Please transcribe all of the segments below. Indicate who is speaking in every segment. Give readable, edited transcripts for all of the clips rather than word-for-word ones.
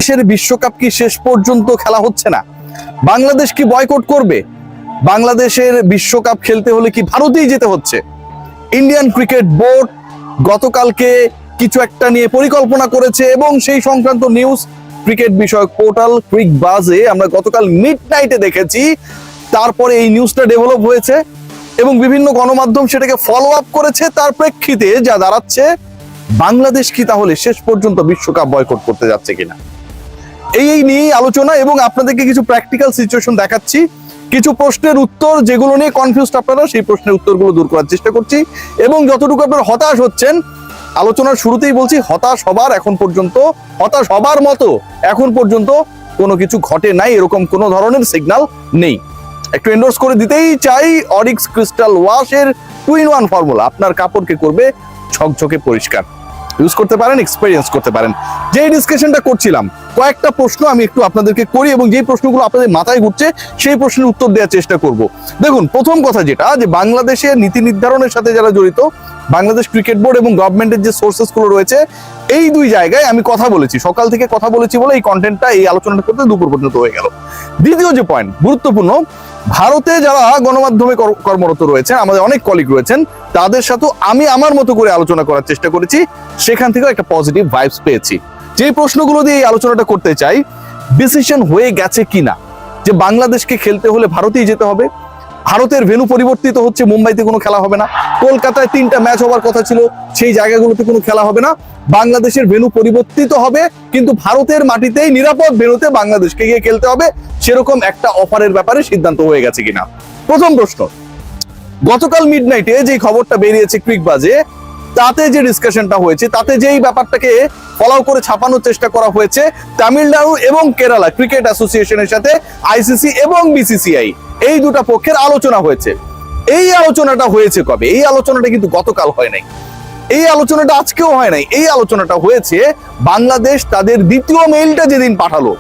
Speaker 1: বাংলাদেশের বিশ্বকাপ কি শেষ পর্যন্ত খেলা হচ্ছে না? বাংলাদেশ কি বয়কট করবে? বাংলাদেশের বিশ্বকাপ খেলতে হলে কি ভারতেই যেতে হচ্ছে? ইন্ডিয়ান ক্রিকেট বোর্ড গতকালকে কিছু একটা নিয়ে পরিকল্পনা করেছে এবং সেই সংক্রান্ত নিউজ ক্রিকেট বিষয়ক পোর্টাল ক্রিকবাজে আমরা গতকাল মিডনাইটে দেখেছি। তারপরে এই নিউজটা ডেভেলপ হয়েছে এবং বিভিন্ন গণমাধ্যম সেটাকে ফলো আপ করেছে। তার প্রেক্ষিতে যা দাঁড়াচ্ছে, বাংলাদেশ কি তাহলে শেষ পর্যন্ত বিশ্বকাপ বয়কট করতে যাচ্ছে কিনা, এই নিয়ে আলোচনা এবং আপনাদেরকে কিছু প্র্যাকটিক্যাল সিচুয়েশন দেখাচ্ছি। কিছু প্রশ্নের উত্তর যেগুলো নিয়ে কনফিউজড আপনারা, সেই প্রশ্নের উত্তরগুলো দূর করার চেষ্টা করছি। এবং যতটুকু আপনারা হতাশ হচ্ছেন, আলোচনার শুরুতেই বলছি, হতাশ হবার মতো এখন পর্যন্ত কোনো কিছু ঘটে নাই, এরকম কোনো ধরনের সিগন্যাল নেই। একটু এন্ডোর্স করে দিতেই চাই, অরিক্স ক্রিস্টাল ওয়াশের 2-in-1 ফর্মুলা আপনার কাপড়কে করবে ঝকঝকে পরিষ্কার। ইউজ করতে পারেন, এক্সপেরিয়েন্স করতে পারেন। যে ডিসকাশনটা করছিলাম, কয়েকটা প্রশ্ন আমি একটু আপনাদেরকে করি এবং যে প্রশ্নগুলো আপনাদের মাথায় ঘুরছে সেই প্রশ্নের উত্তর দেওয়ার চেষ্টা করব। দেখুন, প্রথম কথা যেটা, যে বাংলাদেশের নীতি নির্ধারণের সাথে যারা জড়িত, বাংলাদেশ ক্রিকেট বোর্ড এবং গভর্নমেন্টের যে সোর্সেস গুলো রয়েছে, এই দুই জায়গায় আমি কথা বলেছি, সকাল থেকে কথা বলেছি বলে এই কন্টেন্টটা, এই আলোচনাটা করতে দুপুর পর্যন্ত হয়ে গেল। দ্বিতীয় যে পয়েন্ট গুরুত্বপূর্ণ, ভারতে যারা গণমাধ্যমে কর্মরত রয়েছেন, আমাদের অনেক কলিগ রয়েছেন, তাদের সাথে আমি আমার মতো করে আলোচনা করার চেষ্টা করেছি। সেখান থেকে একটা পজিটিভ ভাইবস পেয়েছি। যে প্রশ্নগুলো দিয়ে এই আলোচনাটা করতে চাই, ডিসিশন হয়ে গেছে কিনা যে বাংলাদেশকে খেলতে হলে ভারতেই যেতে হবে। ভারতের ভেন্যু পরিবর্তিত হচ্ছে, মুম্বাইতে কোনো খেলা হবে না। কলকাতায় 3টা ম্যাচ হওয়ার কথা ছিল, সেই জায়গাগুলোতে কোনো খেলা হবে না। বাংলাদেশের ভেন্যু পরিবর্তিত হবে, কিন্তু ভারতের মাটিতেই নিরাপদ ভেন্যুতে বাংলাদেশকে গিয়ে খেলতে হবে। সেরকম একটা অফারের ব্যাপারে সিদ্ধান্ত হয়ে গেছে কিনা। প্রথম প্রশ্ন, গতকাল মিডনাইটে যে খবরটা বেরিয়েছে ক্রিকবাজে, তাতে যে ডিসকাশনটা হয়েছে, তাতে যেই ব্যাপারটাকে ফলো করে ছাপানোর চেষ্টা করা হয়েছে, তামিলনাড়ু এবং কেরালা ক্রিকেট অ্যাসোসিয়েশনের সাথে আইসিসি এবং বিসিসিআই এই দুটা পক্ষের আলোচনা হয়েছে। এই আলোচনাটা হয়েছে কবে? এই আলোচনাটা কিন্তু গতকাল হয় নাই, এই আলোচনাটা আজকেও হয় নাই। এই আলোচনাটা হয়েছে বাংলাদেশ তাদের দ্বিতীয় মেইলটা যেদিন পাঠালো,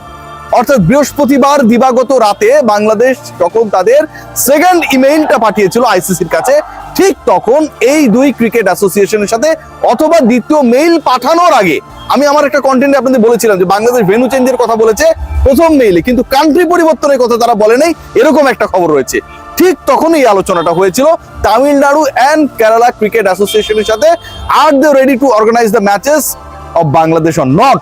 Speaker 1: অর্থাৎ বৃহস্পতিবার দিবাগত রাতে বাংলাদেশ যখন তাদের সেকেন্ড ইমেইলটা পাঠিয়েছিল আইসিসির কাছে, ঠিক তখন এই দুই ক্রিকেট অ্যাসোসিয়েশনের সাথে, অথবা দ্বিতীয় মেইল পাঠানোর আগে, আমি আমার একটা কন্টেন্টে আপনাদের বলেছিলাম যে বাংলাদেশ ভেন্যু চেঞ্জের কথা বলেছে প্রথম মেইলে, কিন্তু কান্ট্রি পরিবর্তনের কথা তারা বলে নাই, এরকম একটা খবর রয়েছে। ঠিক তখন এই আলোচনাটা হয়েছিল তামিলনাড়ু এন্ড কেরালা ক্রিকেট অ্যাসোসিয়েশনের সাথে। Are they ready to organise the matches of Bangladesh or not?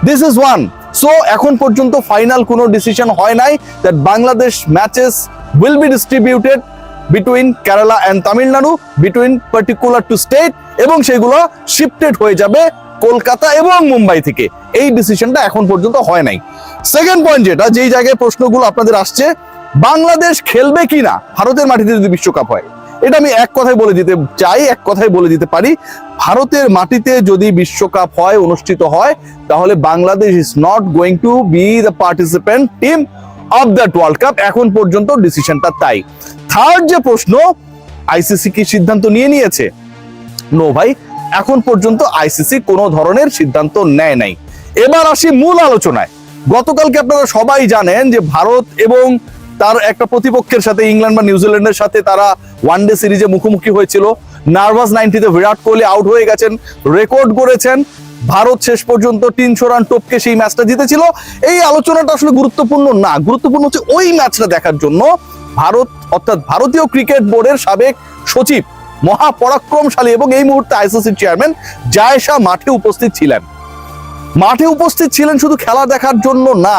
Speaker 1: This is one. So এখন পর্যন্ত ফাইনাল কোনো ডিসিশন হয় নাই that Bangladesh matches will be distributed between Kerala and Tamil Nadu, between particular two state, এবং সেগুলো শিফটেড হয়ে যাবে কলকাতা এবং মুম্বাই থেকে। এই ডিসিশনটা এখন পর্যন্ত হয় নাই। সেকেন্ড পয়েন্ট যেটা, যেই জায়গায় প্রশ্নগুলো আপনাদের আসছে, বাংলাদেশ খেলবে কিনা ভারতের মাটিতে যদি বিশ্বকাপ হয়, এটা আমি এক কথায় বলে দিতে চাই, এক কথায় বলে দিতে পারি, ভারতের মাটিতে যদি বিশ্বকাপ হয়, অনুষ্ঠিত হয়, তাহলে Bangladesh is not going to B the participant team of that world cup. এখন পর্যন্ত ডিসিশনটা তাই। থার্ড যে প্রশ্ন, আইসিসি কি সিদ্ধান্ত নিয়েছে? নো ভাই, এখন পর্যন্ত আইসিসি কোনো ধরনের সিদ্ধান্ত নেয় নাই। এবার আসি মূল আলোচনায়। গতকালকে আপনারা সবাই জানেন যে ভারত এবং তার একটা প্রতিপক্ষের সাথে, ইংল্যান্ড বা নিউজিল্যান্ডের সাথে তারা ওয়ানডে সিরিজে মুখোমুখি হয়েছিল। নার্ভাস 90-তে বিরাট কোহলি আউট হয়ে গেছেন, রেকর্ড করেছেন। ভারত শেষ পর্যন্ত 300 রান টপকে সেই ম্যাচটা জিতেছিল। এই আলোচনাটা আসলে গুরুত্বপূর্ণ না, গুরুত্বপূর্ণ হচ্ছে ওই ম্যাচটা দেখার জন্য ভারত, অর্থাৎ ভারতীয় ক্রিকেট বোর্ডের সাবেক সচিব, মহাপরাক্রমশালী এবং এই মুহূর্তে আইসিসির চেয়ারম্যান জায়েশা মাঠে উপস্থিত ছিলেন। মাঠে উপস্থিত ছিলেন শুধু খেলা দেখার জন্য না,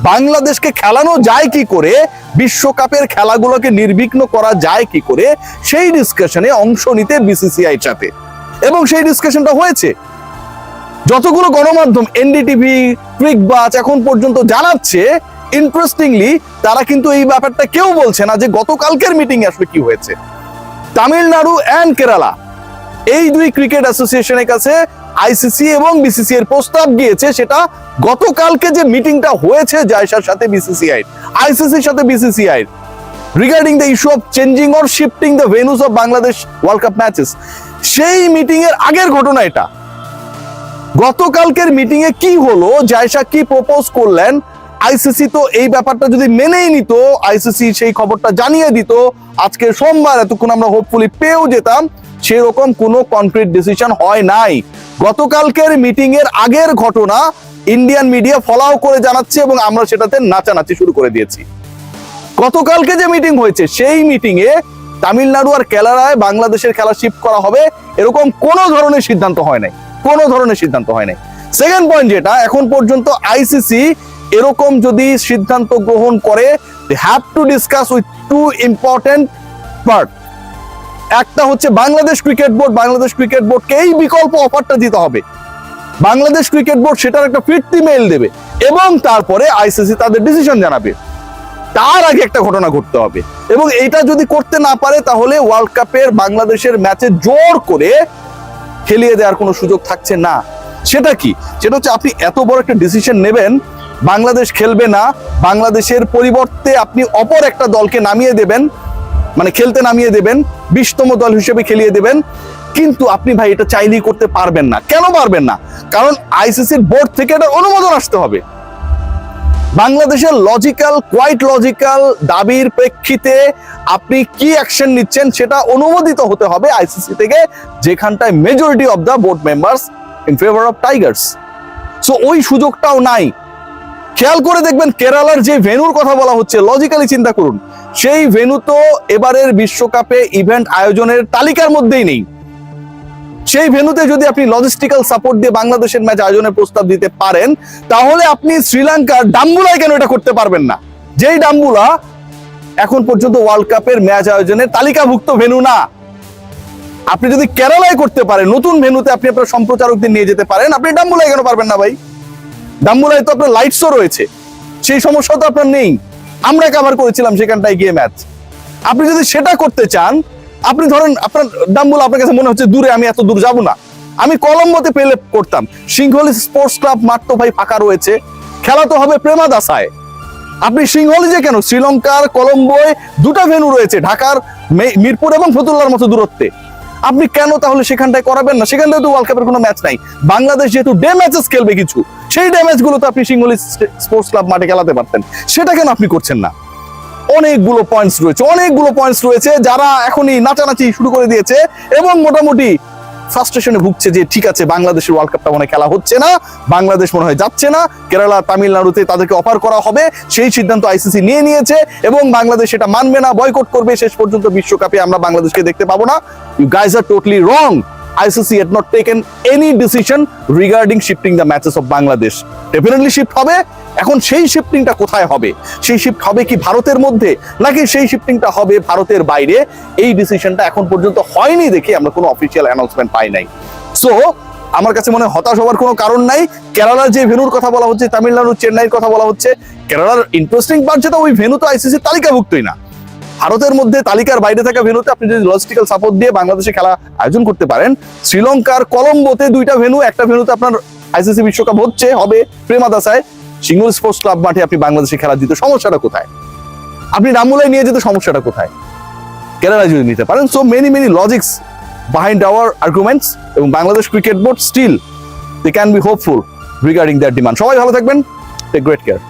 Speaker 1: বাংলাদেশকে খেলানো যায় কি করে, বিশ্বকাপের খেলাগুলোকে নির্বিঘ্ন করা যায় কি করে, সেই ডিসকাশনে অংশ নিতে বিসিসিআইর সাথে। এবং সেই ডিসকাশনটা হয়েছে। যতগুলো গণমাধ্যম, এনডিটিভি, ক্রিকবাজ এখন পর্যন্ত জানাচ্ছে, ইন্টারেস্টিংলি তারা কিন্তু এই ব্যাপারটা কেউ বলছে না যে গতকালকের মিটিং আসলে কি হয়েছে। তামিলনাড়ু এন্ড কেরালা এই দুই ক্রিকেট অ্যাসোসিয়েশনের কাছে আইসিসি এবং বিসিসি এর প্রস্তাব গিয়েছে, সেটা গতকালকে যে মিটিংটা হয়েছে জায়েশার সাথে বিসিসিআই, আইসিসির সাথে BCCI, regarding the issue of changing or shifting the venues of Bangladesh World Cup matches, সেই মিটিং এর আগের ঘটনা এটা। গতকালকের মিটিং এ কি হলো, জায়েশা কি প্রপোজ করলেন, আইসিসি তো এই ব্যাপারটা যদি মেনেই নিত, আইসিসি সেই খবরটা জানিয়ে দিত, আজকে সোমবার এতক্ষণ আমরা হোপফুলি পেয়েও যেতাম, সেরকম কোনো কনক্রিট ডিসিশন হয় নাই। গতকালকের মিটিং এর আগের ঘটনা ইন্ডিয়ান মিডিয়া ফলাও করে জানাচ্ছে এবং আমরা সেটাতে নাচানাচি শুরু করে দিয়েছি। গতকালকে যে মিটিং হয়েছে সেই মিটিং এ তামিলনাড়ু আর কেরালায় বাংলাদেশের খেলা শিফট করা হবে এরকম কোনো ধরনের সিদ্ধান্ত হয় নাই, কোনো ধরনের সিদ্ধান্ত হয় নাই। সেকেন্ড পয়েন্ট যেটা, এখন পর্যন্ত আইসিসি এরকম যদি সিদ্ধান্ত গ্রহণ করে, they have to discuss with two important part। একটা হচ্ছে Bangladesh cricket board, Bangladesh cricket বোর্ডকে এই বিকল্প অফারটা দিতে হবে। বাংলাদেশ ক্রিকেট বোর্ড সেটার একটা ফিরতি মেইল দেবে এবং তারপরে আইসিসি তাদের ডিসিশন জানাবে। তার আগে একটা ঘটনা ঘটতে হবে এবং এটা যদি করতে না পারে তাহলে ওয়ার্ল্ড কাপের বাংলাদেশের ম্যাচে জোর করে খেলিয়ে দেওয়ার কোনো সুযোগ থাকছে না। সেটা কি? সেটা হচ্ছে আপনি এত বড় একটা ডিসিশন নেবেন, বাংলাদেশ খেলবে না, বাংলাদেশের পরিবর্তে আপনি অপর একটা দলকে নামিয়ে দেবেন, মানে খেলতে নামিয়ে দেবেন, 20তম দল হিসেবে খেলিয়ে দেবেন, কিন্তু আপনি ভাই এটা চাইলেই করতে পারবেন না। কেন পারবেন না? কারণ আইসিসির বোর্ড থেকে এটা অনুমোদন আসতে হবে। বাংলাদেশের কোয়াইট লজিক্যাল দাবির প্রেক্ষিতে আপনি কি অ্যাকশন নিচ্ছেন সেটা অনুমোদিত হতে হবে আইসিসি থেকে, যেখানটায় majority of the board members in favour of Tigers. So ওই সুযোগটাও নাই। খেয়াল করে দেখবেন কেরালার যে ভেন্যুর কথা বলা হচ্ছে, লজিক্যালি চিন্তা করুন, সেই ভেন্যু তো এবারের বিশ্বকাপে ইভেন্ট আয়োজনের তালিকার মধ্যেই নেই। সেই ভেন্যুতে যদি আপনি লজিস্টিক্যাল সাপোর্ট দিয়ে বাংলাদেশের ম্যাচ আয়োজনের প্রস্তাব দিতে পারেন, তাহলে আপনি শ্রীলঙ্কার ডাম্বুলায় কেন এটা করতে পারবেন না? যেই ডাম্বুলা এখন পর্যন্ত ওয়ার্ল্ড কাপের ম্যাচ আয়োজনের তালিকাভুক্ত ভেন্যু না। আপনি যদি কেরালায় করতে পারেন, নতুন ভেন্যুতে আপনি আপনার সম্প্রচারকদের নিয়ে যেতে পারেন, আপনি ডাম্বুলায় কেন পারবেন না ভাই? ডাম্বুলায় তো আপনার লাইট শো রয়েছে, সেই সমস্যা তো আপনার নেই। আমরা কভার করেছিলাম সেখানটায় গিয়ে ম্যাচ। আপনি যদি সেটা করতে চান, আপনি ধরেন আপনার ডাম্বুলা আপনার কাছে মনে হচ্ছে দূরে, আমি এত দূর যাব না, আমি কলম্বোতে পেলে করতাম। সিংহলি স্পোর্টস ক্লাব মাঠ তো ভাই ফাঁকা রয়েছে, খেলা তো হবে প্রেমাদাসায়। আপনি সিংহলি যে কেন, শ্রীলঙ্কার কলম্বোয় দুটো ভেন্যু রয়েছে, ঢাকার মিরপুর এবং ফতুল্লার মতো দূরত্বে। আপনি কেন তাহলে সেখানটায় করাবেন না? সেখানটায় তো ওয়ার্ল্ড কাপের কোনো ম্যাচ নাই। বাংলাদেশ যেহেতু ডে ম্যাচেস খেলবে কিছু, সেই ডে ম্যাচগুলো তো আপনি সিংহলি স্পোর্টস ক্লাব মাঠে খেলাতে পারতেন, সেটা কেন আপনি করছেন না? অনেকগুলো পয়েন্টস রয়েছে যারা এখনই নাচানাচি শুরু করে দিয়েছে এবং মোটামুটি ফ্রাস্ট্রেশনে ভুগছে যে ঠিক আছে, বাংলাদেশের ওয়ার্ল্ড কাপটা মনে হয় খেলা হচ্ছে না, বাংলাদেশ মনে হয় যাচ্ছে না, কেরালা তামিলনাড়ুতে তাদেরকে অফার করা হবে, সেই সিদ্ধান্ত আইসিসি নিয়ে নিয়েছে এবং বাংলাদেশ এটা মানবে না, বয়কট করবে, শেষ পর্যন্ত বিশ্বকাপে আমরা বাংলাদেশকে দেখতে পাবো না। You guys are totally wrong. ICC had not taken any decision regarding shifting the matches of Bangladesh. Definitely shift হবে। এখন সেই শিফটিংটা কোথায় হবে? সেই শিফট হবে কি ভারতের মধ্যে, নাকি সেই শিফটিংটা হবে ভারতের বাইরে? এই ডিসিশনটা এখন পর্যন্ত হয়নি দেখে আমরা কোনো অফিসিয়াল অ্যানাউন্সমেন্ট পাই নাই। সো আমার কাছে মনে হয় হতাশ হওয়ার কোনো কারণ নাই। কেরালার যে ভেন্যুর কথা বলা হচ্ছে, তামিলনাড়ু চেন্নাইয়ের কথা বলা হচ্ছে, কেরালার ইন্টারেস্টিং পার্ট যেটা, ওই ভেন্যু তো আইসিসির তালিকাভুক্তই না। ভারতের মধ্যে তালিকার বাইরে থাকা ভেন্যুতে আপনি যদি লজিস্টিক্যাল সাপোর্ট দিয়ে বাংলাদেশে খেলা আয়োজন করতে পারেন, শ্রীলঙ্কার কলম্বোতে দুইটা ভেন্যু, একটা ভেন্যুতে আপনার আইসিসি বিশ্বকাপ হবে প্রেমাদাসায়, সিঙ্গল স্পোর্টস ক্লাব মাঠে আপনি বাংলাদেশে খেলা দিতে সমস্যাটা কোথায়? আপনি ডাম্বুলায় নিয়ে যেতে সমস্যাটা কোথায়? কেরালায় যদি নিতে পারেন। So many logics behind our arguments এবং Bangladesh cricket board still they can be hopeful regarding their demand। সবাই ভালো থাকবেন, টেক গ্রেট কেয়ার।